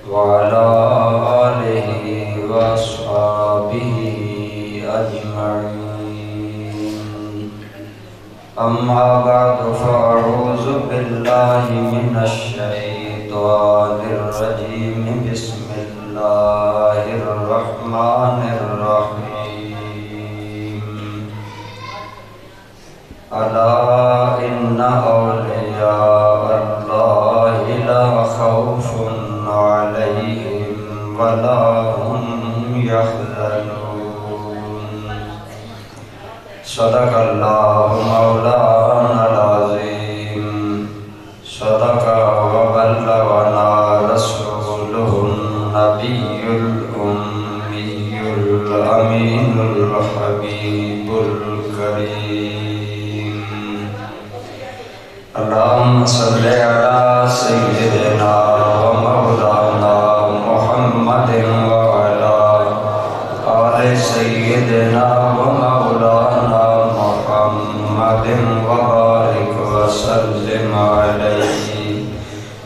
وعلى آله وأصحابه أجمعين. أما بعد فأعوذ بالله من الشيطان الرجيم. بسم الله الرحمن الرحيم. ألا إن أولياء الله لا خوف عليهم ولا هم يحزنون. صدق الله مولانا العظيم. صدق وبلغنا رسوله النبي الأمي الأمين الحبيب الكريم. اللهم صل على سيدنا ومولانا محمد وعلى آل سيدنا ومولانا محمد وبارك وسلم عليه.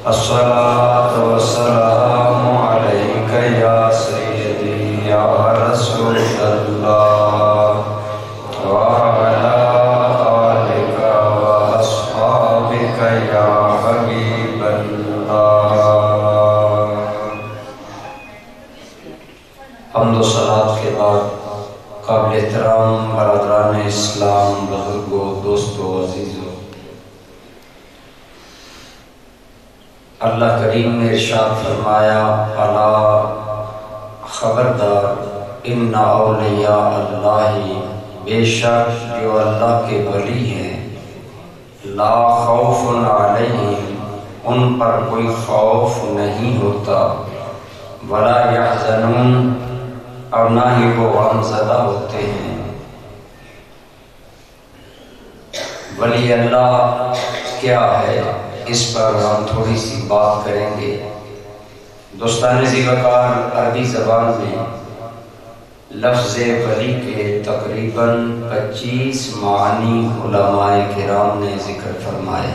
الصلاة والسلام عليك يا سيدي يا رسول الله وعلى آلك وأصحابك يا حبيب الله. حمد و صلات کے بعد قابل احترام برادران اسلام، بزرگوں، دوستوں، عزیزوں، اللہ کریم نے ارشاد فرمایا، الا خبردار، ان اولیاء اللہ، بے شک جو اللہ کے ولی ہیں، لا خوف علیہم، ان پر کوئی خوف نہیں ہوتا، ولا یحزنون، اور نہ ہی وہ غمزدہ ہوتے ہیں۔ ولی اللہ کیا ہے، اس پر ہم تھوڑی سی بات کریں گے۔ دوستان ذی وقار، عربی زبان میں لفظ ولی کے تقریباً 25 معنی علماء کرام نے ذکر فرمائے۔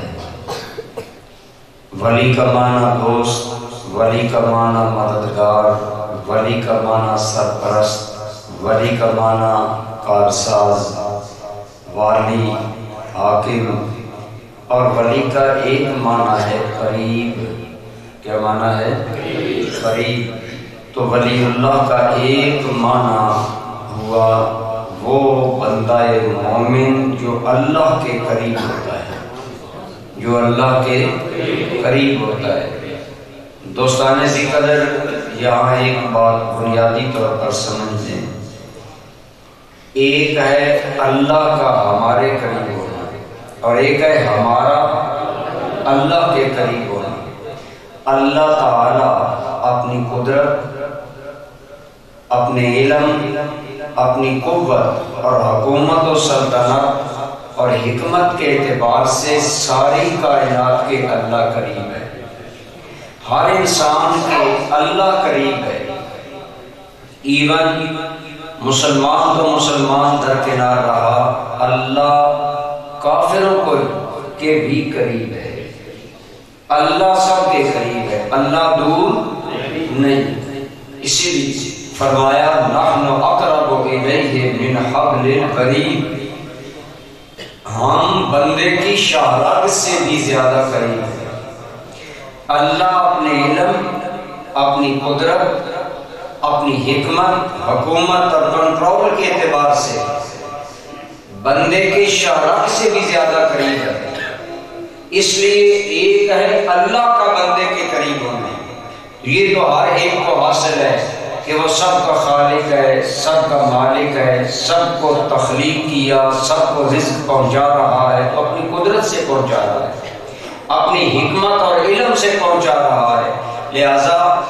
ولی کا معنی دوست، ولی کا معنی مددگار، ولی کا معنی سرپرست، ولی کا معنی کارساز، والی، حاکم، اور ولی کا ایک معنی ہے قریب۔ کیا معنی ہے؟ قریب۔ تو ولی اللہ کا ایک معنی ہوا وہ بندہ مومن جو اللہ کے قریب ہوتا ہے، جو اللہ کے قریب ہوتا ہے۔ دوستان ذی قدر، یہاں ایک بات بنیادی طور پر سمجھ لیں۔ ایک ہے اللہ کا ہمارے قریب ہونا، اور ایک ہے ہمارا اللہ کے قریب ہونا۔ اللہ تعالی اپنی قدرت، اپنے علم، اپنی قوت اور حکومت و سلطنت اور حکمت کے اعتبار سے ساری کائنات کے اللہ قریب ہے۔ ہر انسان کے اللہ قریب ہے۔ ایون مسلمان تو مسلمان درکنار رہا، اللہ کافروں کو کے بھی قریب ہے۔ اللہ سب کے قریب ہے، اللہ دور نہیں۔ اسی لیے فرمایا، نحن اقرب الیہ من حبل الورید، ہم بندے کی شاہراہ سے بھی زیادہ قریب ہے۔ اللہ اپنے علم، اپنی قدرت، اپنی حکمت، حکومت اور کنٹرول کے اعتبار سے بندے کے شاہراہ سے بھی زیادہ قریب ہے۔ اس لیے ایک ہے اللہ کا بندے کے قریب ہونا، یہ تو ہر ایک کو حاصل ہے کہ وہ سب کا خالق ہے، سب کا مالک ہے، سب کو تخلیق کیا، سب کو رزق پہنچا رہا ہے، تو اپنی قدرت سے پہنچا رہا ہے، اپنی حکمت اور علم سے پہنچا رہا ہے۔ لہذا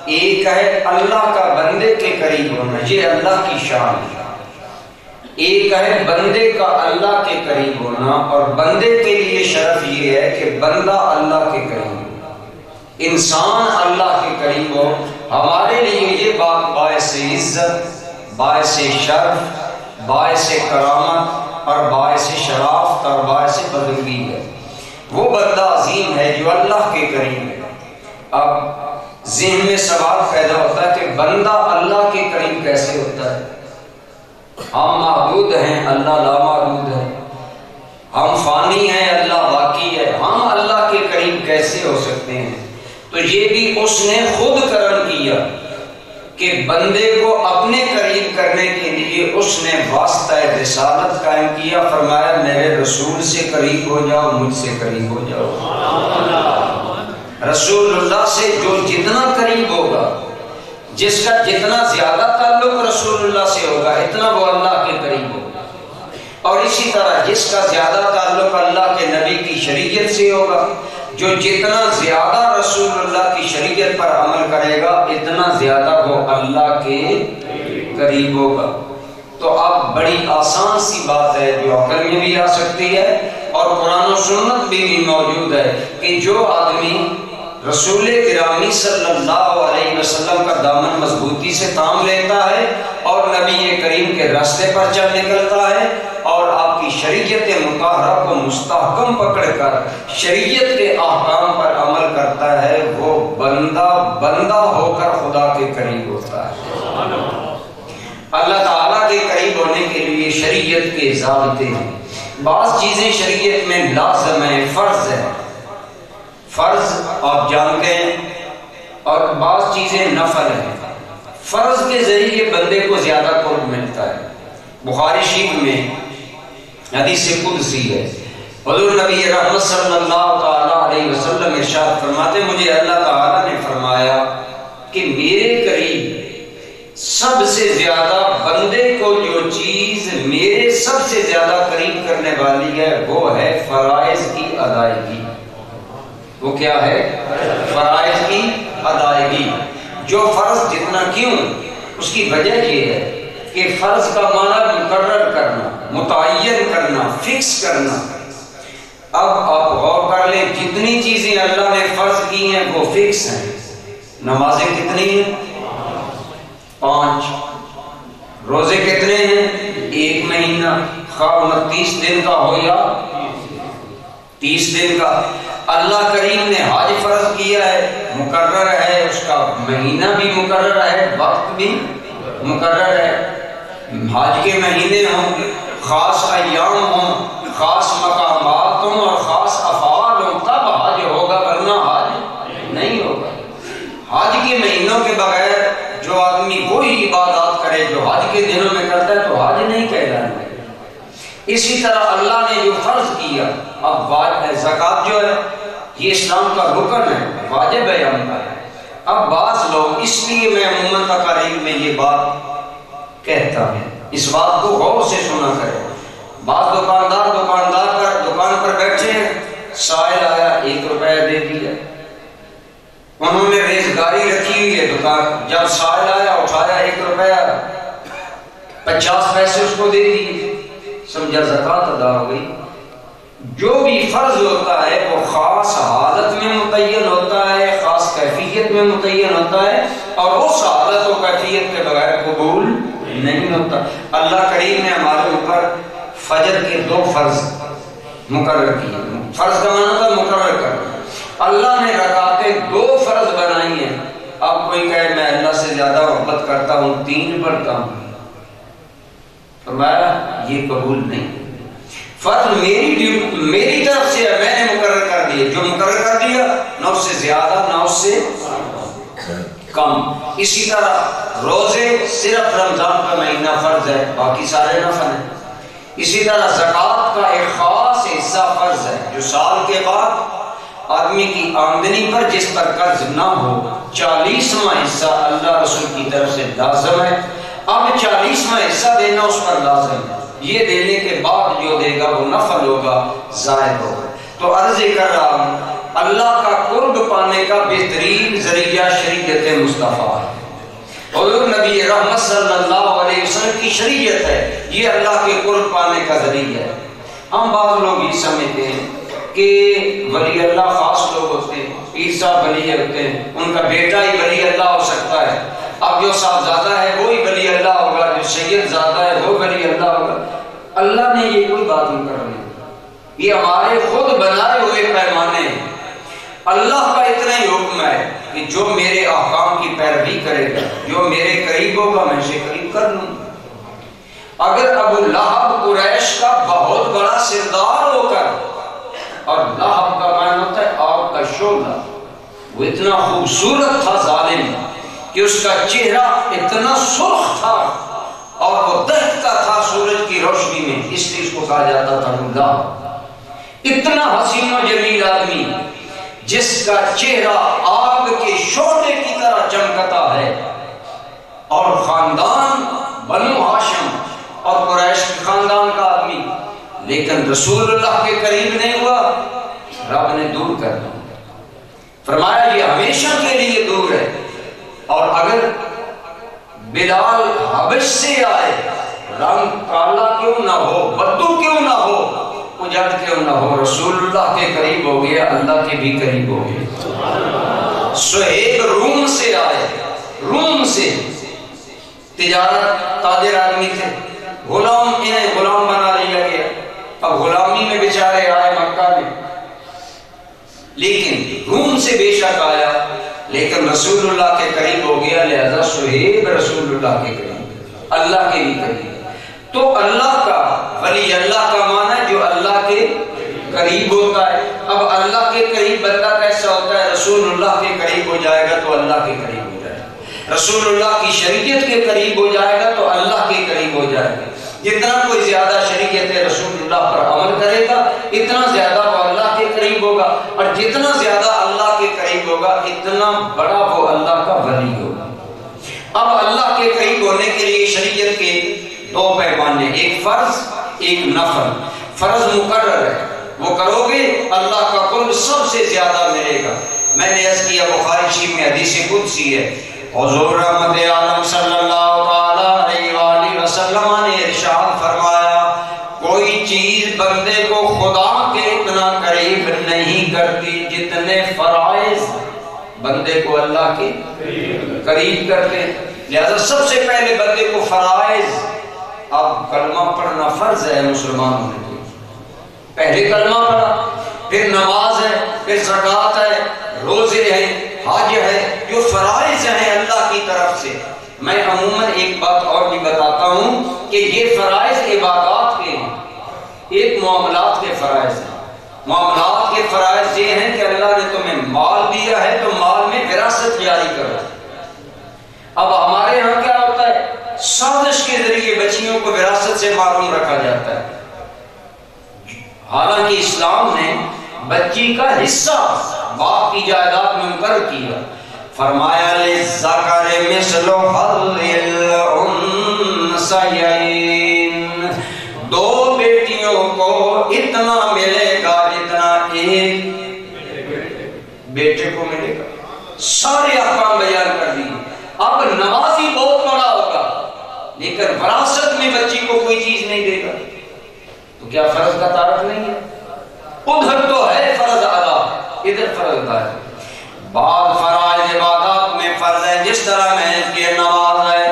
ایک ہے اللہ کا بندے کے قریب ہونا، یہ اللہ کی شان ہے۔ ایک ہے بندے کا اللہ کے قریب ہونا، اور بندے کے لیے شرف یہ ہے کہ بندہ اللہ کے قریب ہو، انسان اللہ کے قریب ہو۔ ہمارے لیے یہ بات باعث عزت، باعث شرف، باعث کرامت اور باعث شرافت اور باعث بزرگی ہے۔ وہ بندہ عظیم ہے جو اللہ کے قریب ہے۔ اب ذہن میں سوال پیدا ہوتا ہے کہ بندہ اللہ کے قریب کیسے ہوتا ہے؟ ہم معبود ہیں، اللہ لامعبود ہے، ہم فانی ہیں، اللہ باقی ہے، ہم اللہ کے قریب کیسے ہو سکتے ہیں؟ تو یہ بھی اس نے خود کرم کیا کہ بندے کو اپنے قریب کرنے کے لیے اس نے واسطہ رسالت قائم کیا، فرمایا میرے رسول سے قریب ہو جاؤ، مجھ سے قریب ہو جاؤ۔ رسول اللہ سے جو جتنا قریب ہوگا، جس کا جتنا زیادہ تعلق رسول اللہ سے ہوگا، اتنا وہ اللہ کے قریب ہوگا، اور اسی طرح جس کا زیادہ تعلق اللہ کے نبی کی شریعت سے ہوگا، جو جتنا زیادہ رسول اللہ کی شریعت پر عمل کرے گا اتنا زیادہ وہ اللہ کے قریب ہوگا۔ تو اب بڑی آسان سی بات ہے جو عقل میں بھی آ سکتی ہے اور قرآن و سنت بھی موجود ہے کہ جو آدمی رسول گرامی صلی اللہ علیہ وسلم کا دامن مضبوطی سے تھام لیتا ہے اور نبی کریم کے راستے پر چل نکلتا ہے اور آپ کی شریعت مطہرہ کو مستحکم پکڑ کر شریعت کے احکام پر عمل کرتا ہے، وہ بندہ ہو کر خدا کے قریب ہوتا ہے۔ اللہ تعالیٰ کے قریب ہونے کے لیے شریعت کے ضابطے ہیں۔ بعض چیزیں شریعت میں لازم ہیں، فرض ہے، فرض آپ جانتے ہیں، اور بعض چیزیں نفل ہیں۔ فرض کے ذریعے بندے کو زیادہ قرب ملتا ہے۔ بخاری شریف میں حدیث قدسی ہے، حضور نبی رحمت صلی اللہ تعالی علیہ وسلم ارشاد فرماتے، مجھے اللہ تعالیٰ نے فرمایا کہ میرے قریب سب سے زیادہ بندے کو جو چیز میرے سب سے زیادہ قریب کرنے والی ہے وہ ہے فرائض کی ادائیگی۔ وہ کیا ہے؟ فرائض کی ادائیگی۔ جو فرض جتنا کیوں، اس کی وجہ یہ ہے کہ فرض کا معنی مقرر کرنا، متعین کرنا، فکس کرنا۔ اب آپ غور کر لیں، جتنی چیزیں اللہ نے فرض کی ہیں وہ فکس ہیں۔ نمازیں کتنی ہیں؟ 5۔ روزے کتنے ہیں؟ 1 مہینہ، خواہ 29 دن کا ہو یا 30 دن کا۔ اللہ کریم نے حج فرض کیا ہے، مقرر ہے، اس کا مہینہ بھی مقرر ہے، وقت بھی مقرر ہے۔ حج کے مہینے ہوں، خاص ایام ہوں، خاص مقامات ہوں اور خاص افعال ہوں، تب حج ہوگا، ورنہ حج نہیں ہوگا۔ حج کے مہینوں کے بغیر جو آدمی وہی عبادات کرے جو حج کے دنوں میں کرتا ہے تو حج نہیں کہلانا ہے۔ اسی طرح اللہ نے جو فرض کیا، اب زکوٰۃ جو ہے یہ اسلام کا رکن ہے، واجب ہے ہم کا۔ اب بعض لوگ، اس لیے میں عموماً تقاریر میں یہ بات کہتا ہوں، اس بات کو غور سے سنا کرے۔ بعض دکان پر بیٹھے ہیں، سائل آیا 1 روپیہ دے دیا، انہوں نے ریزگاری رکھی ہوئی ہے دکان، جب سائل آیا اٹھایا 1 روپیہ 50 پیسے اس کو دے دیے، سمجھا زکوٰۃ ادا ہو گئی۔ جو بھی فرض ہوتا ہے وہ خاص حالت میں متعین ہوتا ہے، خاص کیفیت میں متعین ہوتا ہے، اور اس حالت و کیفیت کے بغیر قبول نہیں ہوتا۔ اللہ کریم نے ہمارے اوپر فجر کے 2 فرض مقرر کیے۔ فرض کا معنی تھا مقرر کرنا۔ اللہ نے رکعتیں 2 فرض بنائی ہیں۔ اب کوئی کہے میں اللہ سے زیادہ محبت کرتا ہوں، 3 پڑھتا ہوں، فرمایا یہ قبول نہیں۔ فرض میری طرف سے ہے، میں نے مقرر کر دیا، جو مقرر کر دیا نہ اس سے زیادہ نہ اس سے کم۔ اسی طرح روزے صرف رمضان کا مہینہ فرض ہے، باقی سارے نفل ہیں۔ اسی طرح زکوٰۃ کا ایک خاص حصہ فرض ہے، جو سال کے بعد آدمی کی آمدنی پر جس پر قرض نہ ہو، 40واں حصہ اللہ رسول کی طرف سے لازم ہے۔ اب 40واں حصہ دینا اس پر لازم ہے، یہ دینے کے بعد جو دے گا وہ نفل ہوگا، زائد ہوگا۔ تو عرض کر رہا ہوں، اللہ کا قرب پانے کا بہترین ذریعہ شریعت مصطفیٰ ہے۔ حضور نبی رحمت صلی اللہ علیہ وسلم کی شریعت ہے، یہ اللہ کے قرب پانے کا ذریعہ ہے۔ ہم بعض لوگ یہ سمجھتے ہیں کہ ولی اللہ خاص لوگ ہوتے ہیں، پیر صاحب ولی ہوتے ہیں، ان کا بیٹا ہی ولی اللہ ہو سکتا ہے، اب جو صاحبزادہ ہے وہی ولی اللہ ہوگا، جو سید زادہ ہے وہ ولی اللہ ہوگا۔ اللہ نے یہ کوئی بات مقرر نہیں، یہ ہمارے خود بنائے ہوئے پیمانے ہیں۔ اللہ کا اتنا ہی حکم ہے کہ جو میرے قریب کرے گا، جو میرے قریب ہوگا میں اسے قریب کر لوں گا۔ اگر ابو لہب قریش کا بہت بڑا سردار ہو کر، اور لہب کا معنی ہوتا ہے آگ کا شعلہ، وہ اتنا خوبصورت تھا ظالم کہ اس کا چہرہ اتنا سرخ تھا اور وہ دہکتا تھا سورج کی روشنی میں، اس لیے اس کو کہا جاتا تھا ابو لہب۔ اتنا حسین و جمیل آدمی جس کا چہرہ آگ کے شعلے کی طرح چمکتا ہے، اور خاندان بنو ہاشم اور قریش کے خاندان کا آدمی، لیکن رسول اللہ کے قریب نہیں ہوا، رب نے دور کر دیا، فرمایا یہ ہمیشہ کے لیے دور ہے۔ اور اگر بلال حبش سے آئے، رنگ کالا کیوں نہ ہو، بدو کیوں نہ ہو، اجڑ کیوں نہ ہو، رسول اللہ کے قریب ہو گیا، اللہ کے بھی قریب ہو گیا۔ سہیب روم سے آئے، روم سے تجارت تاجر آدمی تھے، غلام انہیں غلام بنا لیا گیا، اب غلامی میں بیچارے آئے مکہ میں، لیکن روم سے بے شک آیا، لیکن رسول اللہ کے قریب ہو گیا، لہذا سہیب رسول اللہ کے قریب، اللہ کے بھی قریب۔ تو اللہ کا ولی اللہ کا معنی ہے جو اللہ کے قریب ہوتا ہے۔ اب اللہ کے قریب بندہ کیسا ہوتا ہے؟ رسول اللہ کے قریب ہو جائے گا تو اللہ کے قریب ہو جائے گا، رسول اللہ کی شریعت کے قریب ہو جائے گا تو اللہ کے قریب ہو جائے گا۔ جتنا کوئی زیادہ شریعت رسول اللہ پر عمل کرے گا اتنا زیادہ وہ اللہ کے قریب ہوگا، اور جتنا زیادہ اللہ کے قریب ہوگا اتنا بڑا وہ اللہ کا ولی ہوگا۔ اب اللہ کے قریب ہونے کے لیے شریعت کے دو پیمانے، ایک فرض ایک نفل۔ فرض مقرر ہے، وہ کرو گے اللہ کا قرب سب سے زیادہ ملے گا۔ میں نے عرض کیا بخاری شریف میں حدیث قدسی ہے، حضور رحمت عالم صلی اللہ تعالی علیہ وآلہ وسلم نے ارشاد فرمایا، کوئی چیز بندے کو خدا کے اتنا قریب نہیں کرتی جتنے فرائض بندے کو اللہ کے قریب کرتے ہیں۔ لہذا سب سے پہلے بندے کو فرائض، اب کلمہ پڑھنا فرض ہے مسلمانوں نے، پہلے کلمہ پڑھا، پھر نماز ہے، پھر زکوٰۃ ہے، روزے ہیں، حج ہے، جو فرائض ہیں اللہ کی طرف سے۔ میں عموماً ایک بات اور بھی بتاتا ہوں کہ یہ فرائض عبادات کے ہیں، ایک معاملات کے فرائض ہیں۔ معاملات کے فرائض یہ ہیں کہ اللہ نے تمہیں مال دیا ہے تو مال میں وراثت جاری کرو۔ اب ہمارے یہاں کیا ہوتا ہے؟ سازش کے ذریعے بچیوں کو وراثت سے محروم رکھا جاتا ہے، حالانکہ اسلام نے بچی کا حصہ باپ کی جائیداد میں مقرر کیا، فرمایا للذکر مثل حظ الانثیین، دو بیٹیوں کو اتنا ملے گا جتنا ایک بیٹے کو ملے گا۔ سارے احکام بیان کر دیے۔ اب نمازی بہت بڑا ہوگا لیکن وراثت میں بچی کو کوئی چیز نہیں دے گا، تو کیا فرض کا تعارف نہیں ہے؟ ادھر تو ہے فرض ادا، ادھر فرض ادا ہے۔ بعض فرائض عبادات میں فرض ہے، جس طرح میں کہ نماز ہے،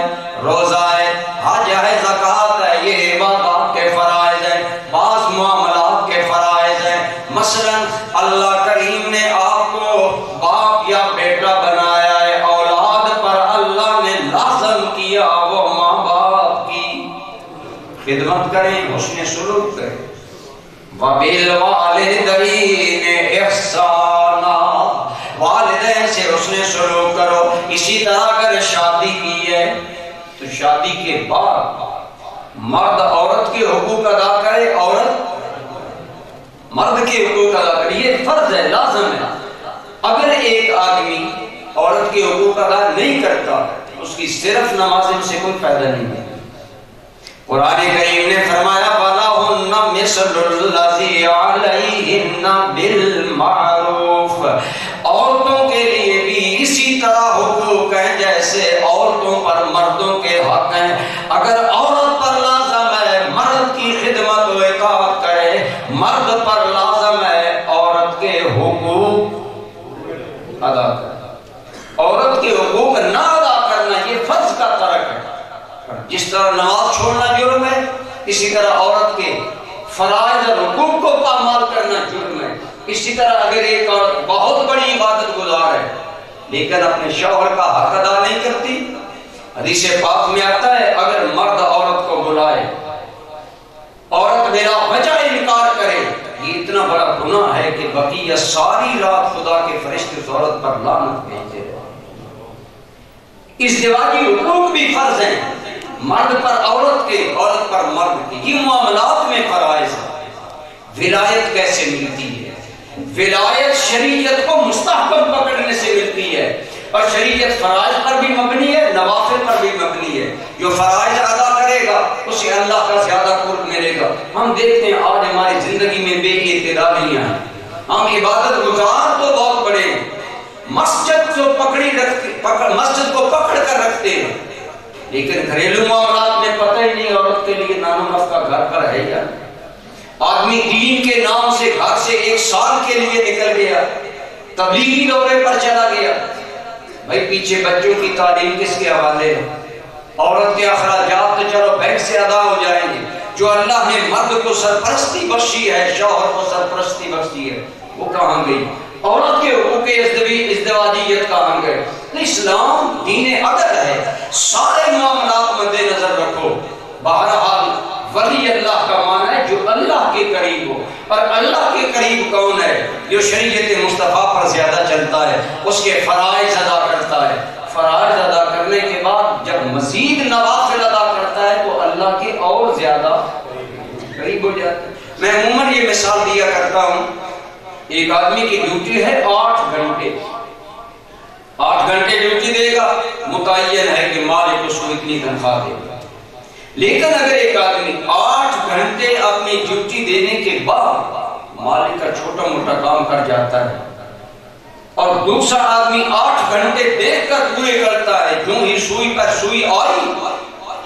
روزہ ہے، حج ہے، زکوٰۃ ہے، یہ عبادات کے فرائض ہیں۔ بعض معاملات کے فرائض ہیں، مثلا اللہ کریم نے آپ کو باپ یا بیٹا بنایا ہے، اولاد پر اللہ نے لازم کیا وہ ماں باپ کی خدمت کریں، حسن سلوک کریں۔ وَبِالْوَالِدَيْنِ إِحْسَانًا، والدین سے حسن سلوک کرو۔ اسی طرح اگر شادی کی ہے تو شادی کے بعد مرد عورت کے حقوق ادا کرے، عورت مرد کے حقوق ادا کرے، یہ فرض ہے، لازم ہے۔ اگر ایک آدمی عورت کے حقوق ادا نہیں کرتا اس کی صرف نماز سے کوئی فائدہ نہیں ہے۔ قرآن کریم نے فرمایا وَلَهُنَّ مِثْلُ الَّذِي عَلَيْهِنَّ بِالْمَعْرُوفِ، عورتوں کے لیے بھی اسی طرح حقوق ہیں جیسے عورتوں پر مردوں کے حق ہیں۔ اگر عورت پر لازم ہے مرد کی خدمت و اطاعت کرے، مرد پر لازم ہے عورت کے حقوق ادا کرے۔ عورت کے حقوق نہ ادا کرنا یہ فرض کا ترک ہے۔ جس طرح نماز چھوڑنا جرم ہے، اسی طرح عورت کے فرائض اور حقوق کو پامال کرنا جرم ہے۔ اسی طرح اگر ایک عورت بہت بڑی عبادت گزار ہے لیکن اپنے شوہر کا حق ادا نہیں کرتی۔ حدیث پاک میں آتا ہے اگر مرد عورت کو بلائے، عورت بلا وجہ انکار کرے، یہ اتنا بڑا گناہ ہے کہ بقیہ ساری رات خدا کے فرشتے اس عورت پر لعنت بھیجتے رہے۔ ازدواجی حقوق بھی فرض ہیں، مرد پر عورت کے، عورت پر مرد کے، یہ معاملات میں فرائض ہے۔ ولایت کیسے ملتی ہے؟ ولایت شریعت کو مستحکم پکڑنے سے ملتی ہے، اور شریعت فرائض پر بھی مبنی ہے، نوافل پر بھی مبنی ہے۔ جو فرائض ادا کرے گا اسے اللہ کا زیادہ قرب ملے گا۔ ہم دیکھتے ہیں آج ہماری زندگی میں بے اعتدالیاں ہیں، ہم عبادت گزار تو بہت بڑے ہیں، مسجد کو مسجد کو پکڑ کر رکھتے ہیں، لیکن گھریلو معاملات میں پتہ ہی نہیں عورت کے لیے نان و نفقہ گھر پر ہے یا نہیں۔ آدمی دین کے نام سے گھر سے 1 سال کے لیے نکل گیا، تبلیغی دورے پر چلا گیا، بھائی پیچھے بچوں کی تعلیم کس کے حوالے ہے؟ عورت کے اخراجات تو چلو بینک سے ادا ہو جائیں گے، جو اللہ نے مرد کو سرپرستی بخشی ہے، شوہر کو سرپرستی بخشی ہے، وہ کہاں گئی؟ عورت کے حقوق ازدواجیت کہاں گئے؟ اسلام دین عدل ہے، سارے معاملات مد نظر رکھو۔ بہرحال ولی اللہ کا معنی ہے جو اللہ کے قریب ہو، اور اللہ کے قریب کون ہے؟ جو شریعت مصطفیٰ پر زیادہ چلتا ہے، اس کے فرائض ادا کرتا ہے، فرائض ادا کرنے کے بعد جب مزید نوافل ادا کرتا ہے تو اللہ کے اور زیادہ قریب ہو جاتا ہے۔ میں عموماً یہ مثال دیا کرتا ہوں، ایک آدمی کی ڈیوٹی ہے 8 گھنٹے، 8 گھنٹے ڈیوٹی دے گا، متعین ہے کہ مالک اس کو اتنی تنخواہ دے گا۔ لیکن اگر ایک آدمی 8 گھنٹے اپنی ڈیوٹی دینے کے بعد مالک کا چھوٹا موٹا کام کر جاتا ہے، اور دوسرا آدمی 8 گھنٹے دیکھ کر پورے کرتا ہے، جو ہی سوئی پر سوئی آئی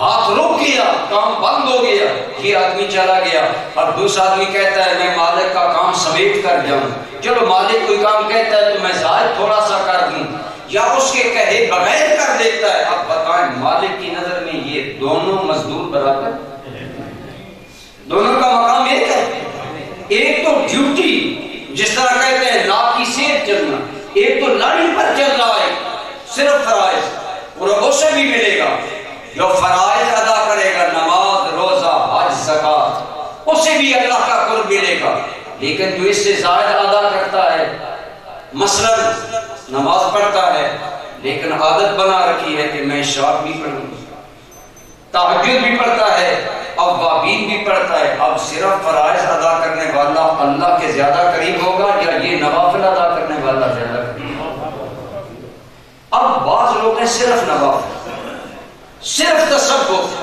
ہاتھ رک گیا، کام بند ہو گیا، یہ آدمی چلا گیا، اور دوسرا آدمی کہتا ہے میں مالک کا کام سمیٹ کر جاؤں، چلو مالک کوئی کام کہتا ہے تو میں زائد تھوڑا سا کر دوں، یا اس کے کہے بغیر کر دیتا ہے۔ اب بتائیں مالک کی نظر میں یہ دونوں مزدور برابر، دونوں کا مقام ایک ہے؟ ایک تو ڈیوٹی جس طرح کہتے ہیں لا کی سیر چلنا، ایک تو لائن پر چل رہا ہے، صرف فرائض، اور اسے بھی ملے گا جو فرائض ادا کرے گا، نماز، روزہ، حج، زکات، اسے بھی اللہ کا قرب ملے گا۔ لیکن جو اس سے زائد ادا کرتا ہے، مثلا نماز پڑھتا ہے لیکن عادت بنا رکھی ہے کہ میں شام بھی پڑھوں گا، تہجد بھی پڑھتا ہے، اوابین بھی پڑھتا ہے، اب صرف فرائض ادا کرنے والا اللہ کے زیادہ قریب ہوگا یا یہ نوافل ادا کرنے والا زیادہ قریب ہوگا؟ اب بعض لوگ ہیں صرف نوافل، صرف تصوف۔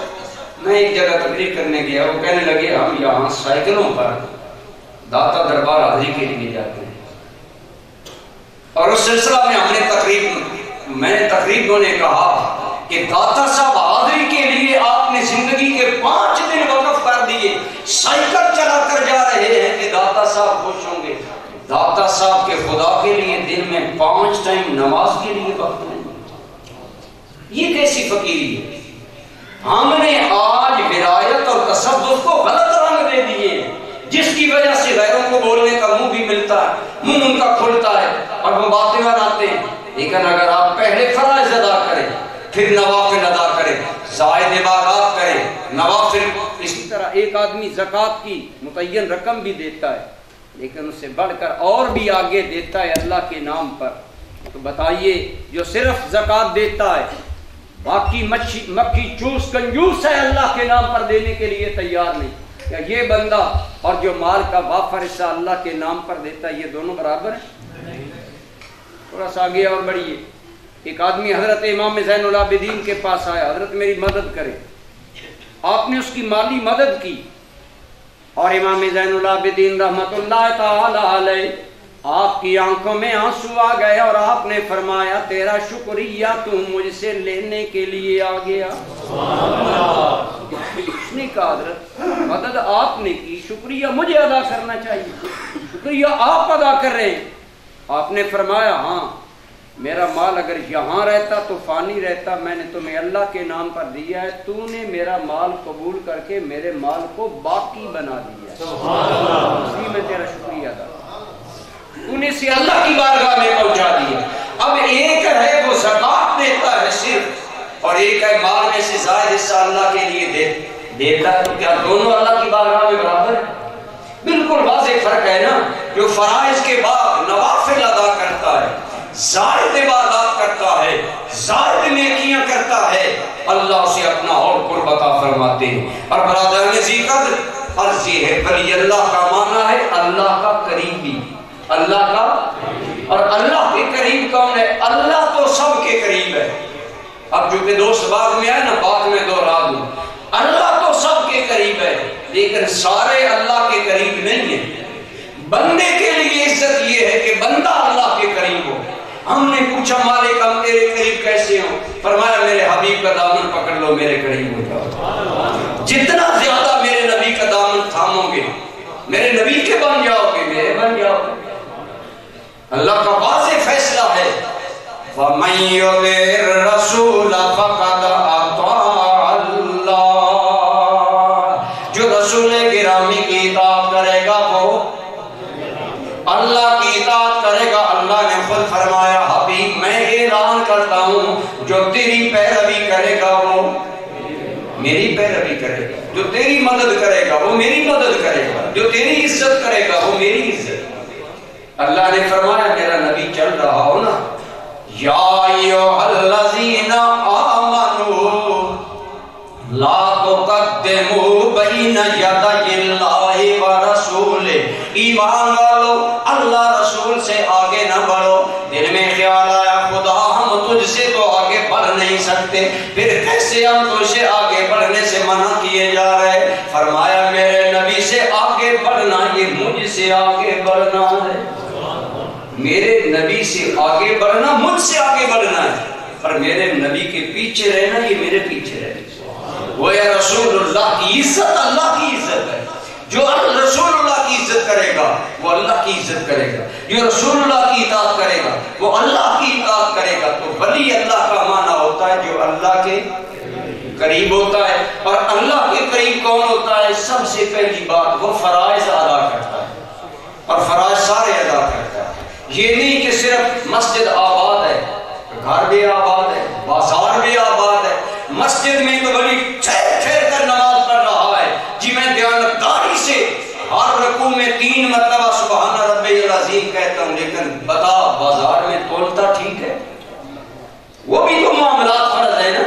میں ایک جگہ تقریر کرنے گیا، وہ کہنے لگے ہم یہاں سائیکلوں پر داتا دربار حاضری کے لیے جاتے ہیں، اور اس سلسلہ میں میں نے تقریباً نے کہا کہ داتا صاحب حاضری کے لیے آپ نے زندگی کے 5 دن وقف کر دیے، سائیکل چلا کر جا رہے ہیں کہ داتا صاحب خوش ہوں گے۔ داتا صاحب کے خدا کے لیے دن میں 5 ٹائم نماز کے لیے وقت نہیں، یہ کیسی فقیری ہے؟ ہم نے آج ولایت اور تصوف کو غلط رنگ دے دیے، جس کی وجہ سے غیروں کو بولنے کا منہ بھی ملتا ہے، منہ ان کا کھلتا ہے اور وہ باتیں بناتے ہیں۔ لیکن اگر آپ پہلے فرائض ادا کریں، پھر نوافل ادا کریں، زائد عبادات کریں، نوافل، اسی طرح ایک آدمی زکوٰۃ کی متعین رقم بھی دیتا ہے لیکن اس سے بڑھ کر اور بھی آگے دیتا ہے اللہ کے نام پر، تو بتائیے جو صرف زکوٰۃ دیتا ہے، باقی مکھی چوس کنجوس ہے، اللہ کے نام پر دینے کے لیے تیار نہیں، کیا یہ بندہ اور جو مال کا وافر حصہ اللہ کے نام پر دیتا ہے یہ دونوں برابر ہیں؟ تھوڑا سا آگے اور بڑھیے۔ ایک آدمی حضرت امام زین العابدین کے پاس آیا، حضرت میری مدد کرے، آپ نے اس کی مالی مدد کی، اور امام زین العابدین رحمت اللہ تعالی علیہ آپ کی آنکھوں میں آنسو آ گئے اور آپ نے فرمایا تیرا شکریہ تو مجھ سے لینے کے لیے آ گیا۔ اس نے کہا حضرت مدد آپ نے کی، شکریہ مجھے ادا کرنا چاہیے، شکریہ آپ ادا کر رہے ہیں۔ آپ نے فرمایا ہاں میرا مال اگر یہاں رہتا تو فانی رہتا، میں نے تمہیں اللہ کے نام پر دیا ہے، تو نے میرا مال قبول کر کے میرے مال کو باقی بنا دیا، اسی میں تیرا شکریہ ادا، تو نے اسے اللہ کی بارگاہ میں پہنچا دیا۔ اب ایک زائد حصہ اللہ کے لیے دیتا ہے، کیا دونوں اللہ کی بارگاہ میں برابر ہے؟ بالکل واضح فرق ہے نا. جو فرائض کے بعد نوافل ادا کرتا ہے، زائد عبادات کرتا ہے، زائد نیکیاں کرتا ہے، اللہ اسے اپنا اور قرب عطا فرماتے ہیں. اور برادران ذکر عرض یہ ہے، ولی اللہ کا معنی ہے اللہ کا قریبی. اللہ کا، اور اللہ کے قریب کون ہے؟ اللہ تو سب کے قریب ہے. اب جو کہ دوست بعد میں آئے نا، بعد میں دوہرا دوں، اللہ تو سب کے قریب ہے لیکن سارے اللہ کے قریب نہیں ہیں. بندے کے لیے عزت یہ ہے کہ بندہ اللہ کے قریب ہو. ہم نے پوچھا مالک ہم تیرے قریب کیسے ہوں؟ فرمایا میرے حبیب کا دامن پکڑ لو، میرے قریب ہو جاؤ. جتنا زیادہ میرے نبی کا دامن تھامو گے، میرے نبی کے بن جاؤ گے، میرے بن جاؤ گے. اللہ کا واضح فیصلہ ہے، وَمَن يُطِعِ الرَّسُولَ فَقَدْ أَطَاعَ اللَّهَ. جو رسول گرامی کی اطاعت کرے گا وہ اللہ کی اطاعت کرے گا. اللہ نے خود فرمایا حبیب میں اعلان کرتا ہوں جو تیری پیروی کرے گا وہ میری پیروی کرے گا، جو تیری مدد کرے گا وہ میری مدد کرے گا، جو تیری عزت کرے گا وہ میری عزت. اللہ نے فرمایا میرا نبی چل رہا ہو نا، یا ایھا الذین آمنوا لا تقدموا بین یدی اللہ ورسولہ. ایمان والو اللہ رسول سے آگے نہ بڑھو. دل میں خیال آیا خدا ہم تجھ سے تو آگے بڑھ نہیں سکتے، پھر کیسے ہم تجھ سے آگے بڑھنے سے منع کیے جا رہے؟ فرمایا میرے نبی سے آگے بڑھنا یہ مجھ سے آگے بڑھنا ہے. میرے نبی سے آگے بڑھنا مجھ سے آگے بڑھنا ہے، پر میرے نبی کے پیچھے رہنا یہ میرے پیچھے رہنا. وہ یا رسول اللہ کی عزت اللہ کی عزت ہے. جو رسول اللہ کی عزت کرے گا وہ اللہ کی عزت کرے گا، جو رسول اللہ کی اطاعت کرے گا وہ اللہ کی اطاعت کرے گا. تو ولی اللہ کا معنی ہوتا ہے جو اللہ کے قریب ہوتا ہے. اور اللہ کے قریب کون ہوتا ہے؟ سب سے پہلی بات وہ فرائض ادا کرتا ہے، اور فرائض سارے ادا کرتا ہے. یہ نہیں کہ صرف مسجد آباد ہے، گھر بھی آباد ہے، بازار بھی آباد ہے. مسجد میں تو بڑی ٹھہر کر نماز پڑھ رہا ہے جی، میں دیانتداری سے ہر رکوع میں 3 مرتبہ سبحان ربی العظیم کہتا ہوں، لیکن بتا بازار میں تولتا ٹھیک ہے؟ وہ بھی تو معاملات فرض ہے نا.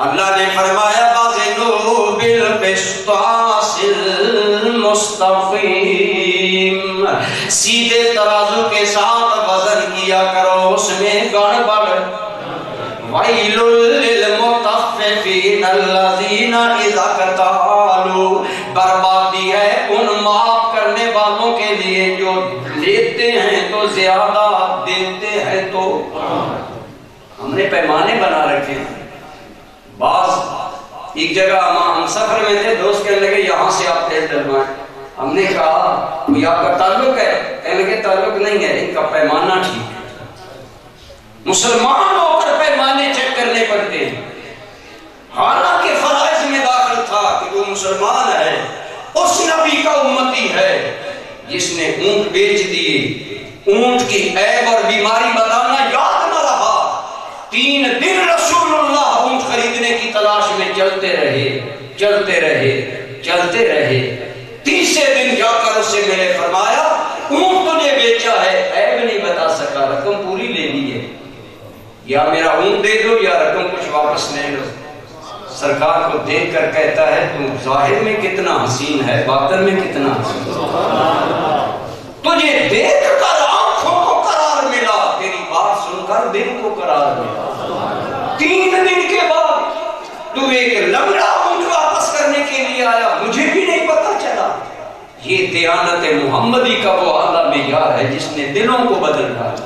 اللہ نے فرمایا وَزِنُوا بِالْقِسْطَاسِ الْمُسْتَقِيمِ. سیدھے ترازو کے ساتھ وزن کیا کرو، اس میں گڑبڑ. وَيْلٌ لِّلْمُطَفِّفِينَ الَّذِينَ إِذَا اكْتَالُوا. بربادی ہے ان معاف کرنے والوں کے لیے جو لیتے ہیں تو زیادہ، دیتے ہیں تو. ہم نے پیمانے بنا رکھے ہیں. بعض ایک جگہ ہم سفر میں تھے، دوست کہنے لگے یہاں سے آپ تیل ڈلوائیں. ہم نے کہا کوئی آپ کا تعلق ہے؟ کہنے لگے تعلق نہیں ہے، ان کا پیمانہ ٹھیک ہے. مسلمان ہو کر پیمانے چیک کرنے پڑتے ہیں. حالانکہ فرائض میں داخل تھا کہ وہ مسلمان ہے، اس نبی کا امتی ہے جس نے اونٹ بیچ دیے. اونٹ کی عیب اور بیماری بتانا یاد نہ رہا. 3 دن رسول اللہ اونٹ خریدنے کی تلاش میں چلتے رہے. تیسرے دن جا کر اسے ملے، فرمایا اونٹ تجھے بیچا ہے، عیب نہیں بتا سکا، رقم پوری لے لی ہے، یا میرا اونٹ دے دو یا رقم کچھ واپس لے لو. سرکار کو دیکھ کر کہتا ہے تو ظاہر میں کتنا حسین ہے، باطن میں کتنا حسین. تجھے دیکھ کر آنکھوں کو قرار ملا، تیری بات سن کر دل کو قرار ملا. 3 دن کے بعد تو ایک لنگڑا اونٹ واپس کرنے کے لیے آیا، مجھے بھی نہیں پتا چلا. یہ دیانت محمدی کا وہ اعلیٰ معیار ہے جس نے دلوں کو بدل ڈالا.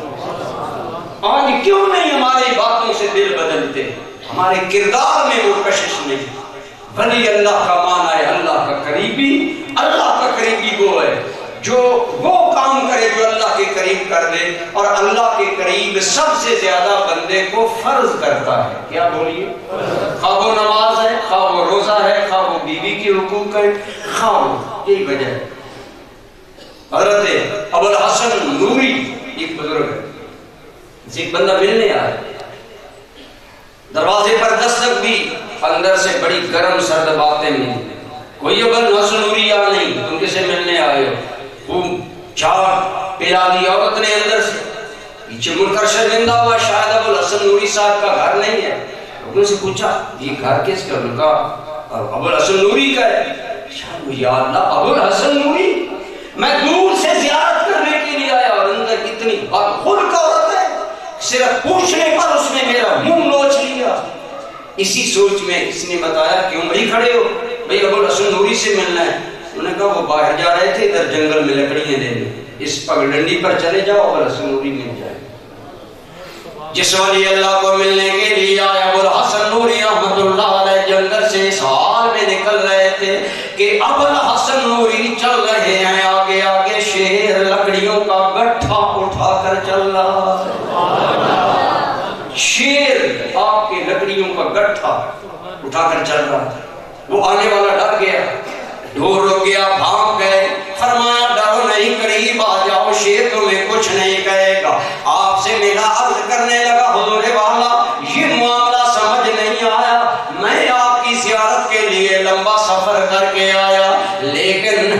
آج کیوں نہیں ہماری باتوں سے دل بدلتے؟ ہمارے کردار میں وہ کشش نہیں. ولی اللہ کا معنی ہے اللہ کا قریبی. اللہ کا قریبی وہ ہے جو وہ کام کرے جو اللہ کے قریب کر دے، اور اللہ کے قریب سب سے زیادہ بندے کو فرض کرتا ہے. کیا بولیے؟ خواہ وہ نماز ہے، خواہ وہ روزہ ہے، خواہ وہ بیوی کے حقوق ہے، خواہ وہ، یہی وجہ ہے. حضرت ابو الحسن نوری ایک بزرگ ہے، ایک بندہ ملنے آیا، دروازے پر دستک دی. اندر سے بڑی گرم سرد باتیں ملی. کوئی ابل حسن نوری یا نہیں، تم کسے ملنے آئے ہو؟ خوب چار پلا دی عورت نے اندر سے. پیچھے مڑ کر شرمندہ ہوا، شاید ابو الحسن نوری صاحب کا گھر نہیں ہے. لوگوں سے پوچھا یہ گھر کس کا؟ انہوں نے کہا ابو الحسن نوری کا ہے. یا اللہ، ابو الحسن نوری؟ میں دور سے زیارت کرنے کے لیے آیا اور اندر اتنی بدخلق عورت ہے، صرف پوچھنے پر اس نے میرا منہ نوچ لیا. اسی سوچ میں اس نے بتایا کیوں بھائی کھڑے ہو؟ بھائی ابو الحسن نوری سے ملنا ہے. انہوں نے کہا وہ باہر جا رہے تھے ادھر جنگل میں لکڑیاں لینے، اس پگڈنڈی پر چلے جاؤ ابو الحسن نوری مل جائے. جس ولی اللہ کو ملنے کے لیے آیا ابو الحسن نوری رحمت اللہ علیہ جنگل سے اس حال میں نکل رہے تھے کہ ابو الحسن نوری چل رہے ہیں، آگے آگے شیر لکڑیوں کا گٹھا اٹھا کر چل رہا ہے. شیر آپ کے لکڑیوں کا گٹھا اٹھا کر چل رہا ہے. وہ آنے والا ڈر گیا، ڈور رک گیا، بھاگ گئے. فرمایا ڈرو نہیں، قریب آ جاؤ، شیر تمہیں کچھ نہیں کہے گا. آپ سے میرا عرض کرنے لگا حضور والا یہ معاملہ سمجھ نہیں آیا، میں آپ کی زیارت کے لیے لمبا سفر کر کے آیا، لیکن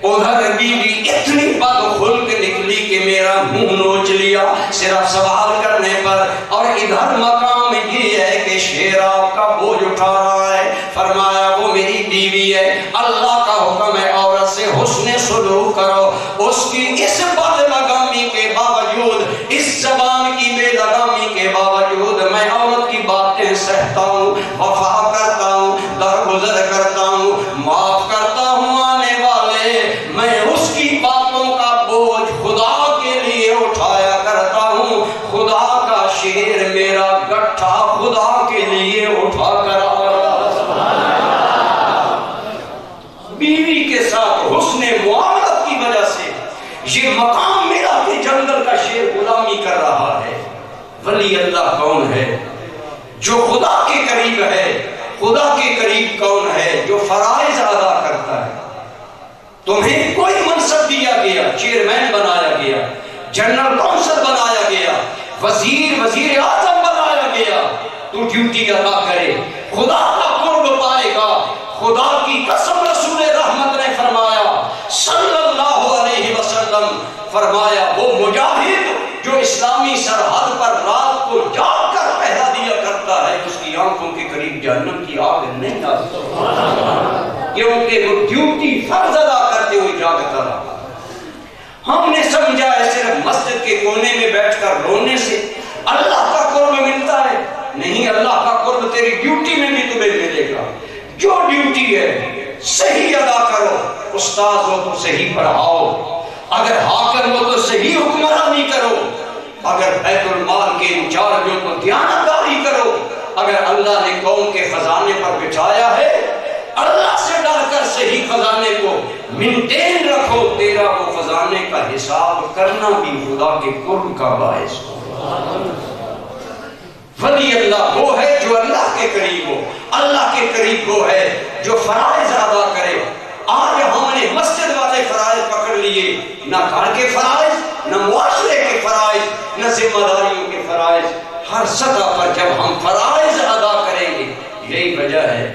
ادھر بیوی اتنی بدخلق نکلی کہ میرا منہ نوچ لیا صرف سوال کرنے پر، اور ادھر مقام یہ ہے کہ شیر آپ کا بوجھ اٹھا رہا ہے. فرمایا وہ میری بیوی ہے، اللہ کا حکم ہے عورت سے حسن سلوک کرو. اس کی اس بد لگامی کے باوجود، اس زبان کی بے لگامی کے باوجود میں عورت کی باتیں سہتا ہوں، وفا کرتا ہوں، درگزر کرتا ہوں، معاف کرتا ہوں آنے والے. میں اس کی باتوں کا بوجھ خدا کے لیے اٹھایا کرتا ہوں. خدا کا شیر میرا گٹھا خدا کے لیے اٹھا کر بیوی کے ساتھ حسن معاملت کی وجہ سے یہ مقام میرا کہ جنگل کا شیر غلامی کر رہا ہے. ولی اللہ کون ہے؟ جو خدا کے قریب ہے. خدا کے قریب کون ہے؟ جو فرائض ادا کرتا ہے. تمہیں کوئی منصب دیا گیا، چیئرمین بنایا گیا، جنرل کونسل بنایا گیا، وزیر اعظم بنایا گیا، تو ڈیوٹی ادا کرے، خدا کا قرب پائے گا. خدا کی قسم رسول رحمت نے فرمایا صلی اللہ علیہ وسلم، فرمایا وہ مجاہد جو اسلامی سرحد پر رات کو جاگ کر پہرا دیا کرتا ہے اس کی آنکھوں کے قریب جہنم کی آگ نہیں آتی، کیونکہ وہ ڈیوٹی فرض ادا کرتے ہوئے جاگتا رہا. ہم نے سمجھا ہے صرف مسجد کے کونے میں بیٹھ کر رونے سے اللہ کا قرب ملتا ہے. نہیں، اللہ کا قرب تیری ڈیوٹی میں بھی تمہیں ملے گا. جو ڈیوٹی ہے صحیح ادا کرو. استاد ہو تو صحیح پڑھاؤ، اگر حاکم ہو تو صحیح حکمرانی کرو، اگر بیت المال کے انچارج ہو تو دیانتداری کرو. اگر اللہ نے قوم کے خزانے پر بٹھایا ہے اللہ سے ڈر کر صحیح خزانے کو مینٹین رکھو. تیرا وہ خزانے کا حساب کرنا بھی خدا کے قرب کا باعث ہو. ولی اللہ وہ ہے جو اللہ کے قریب ہو. اللہ کے قریب وہ ہے جو فرائض ادا کرے. آج ہم نے مسجد والے فرائض پکڑ لیے، نہ گھر کے فرائض، نہ معاشرے کے فرائض، نہ ذمہ داریوں کے فرائض. ہر سطح پر جب ہم فرائض ادا کریں گے، یہی وجہ ہے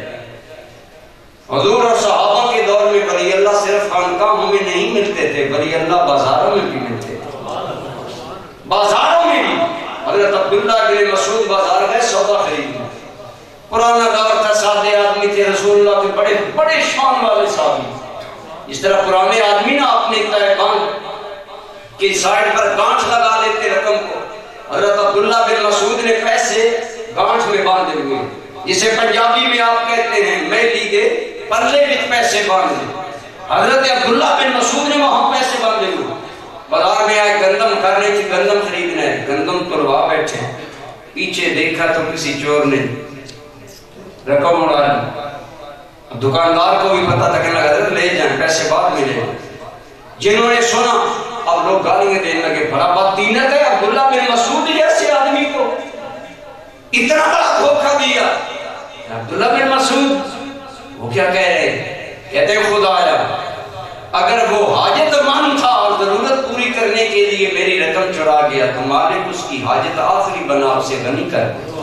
حضور اور صحابہ کے دور میں ولی اللہ صرف خانقاہوں میں نہیں ملتے تھے، ولی اللہ بازاروں میں بھی ملتے تھے. بازاروں میں بھی حضرت عبداللہ بن مسعود بازار گئے سودا خریدنے. پرانا دور تھا، سادے آدمی تھے، رسول اللہ کے بڑے بڑے شان والے صحابی. اس طرح پرانے آدمی نا اپنے تہبند کی سائڈ پر گانٹھ لگا لیتے رقم کو. حضرت عبداللہ بن مسعود نے پیسے گانٹھ میں باندھے ہوئے، جسے پنجابی میں آپ کہتے ہیں میں لیدے پلے وچ پیسے باندھے. حضرت عبداللہ بن مسعود نے وہاں پیسے باندھے ہوئے. بازار میں آئے گندم کرنے کی، گندم خریدنا ہے، گندم تلوا بیٹھے. پیچھے دیکھا تو کسی چور نے رقم اڑا لی. دکاندار کو بھی پتا تھا کہ حضرت لے جائیں، پیسے بعد ملے. جنہوں نے سنا اب لوگ گالیاں دینے لگے، بڑا بددینت ہے عبداللہ بن مسعود جیسے آدمی کو اتنا بڑا دھوکہ دیا. عبداللہ بن مسعود وہ کیا کہہ رہے ہیں؟ کہتے ہیں خدایا اگر وہ حاجت مند تھا اور ضرورت پوری کرنے کے لیے میری رقم چرا گیا تو مالک اس کی حاجت آخری بنا، اسے غنی کر دے،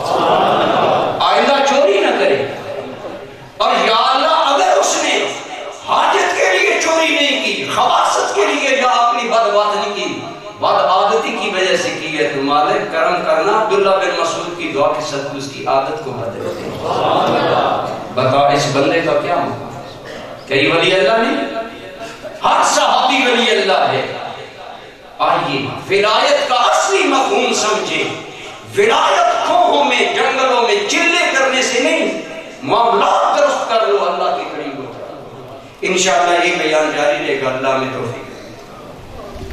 آئندہ چوری نہ کرے. کے لیے یا اپنی بدبادی کی بد عادتی کی وجہ سے کی ہے تو مالک کرم کرنا عبداللہ بن مسعود کی دعا کے صدقے اس کی عادت کو بدل دے. بتا اس بندے کا کیا مقام؟ کئی ولی اللہ نہیں، ہر صحابی ولی اللہ ہے. آئیے ولایت کا اصلی مفہوم سمجھے. ولایت کھوہوں میں جنگلوں میں چلے کرنے سے نہیں، معاملات درست کر لو، اللہ کے قریب ہو. انشاءاللہ یہ بیان جاری رہے گا. اللہ میں توفیق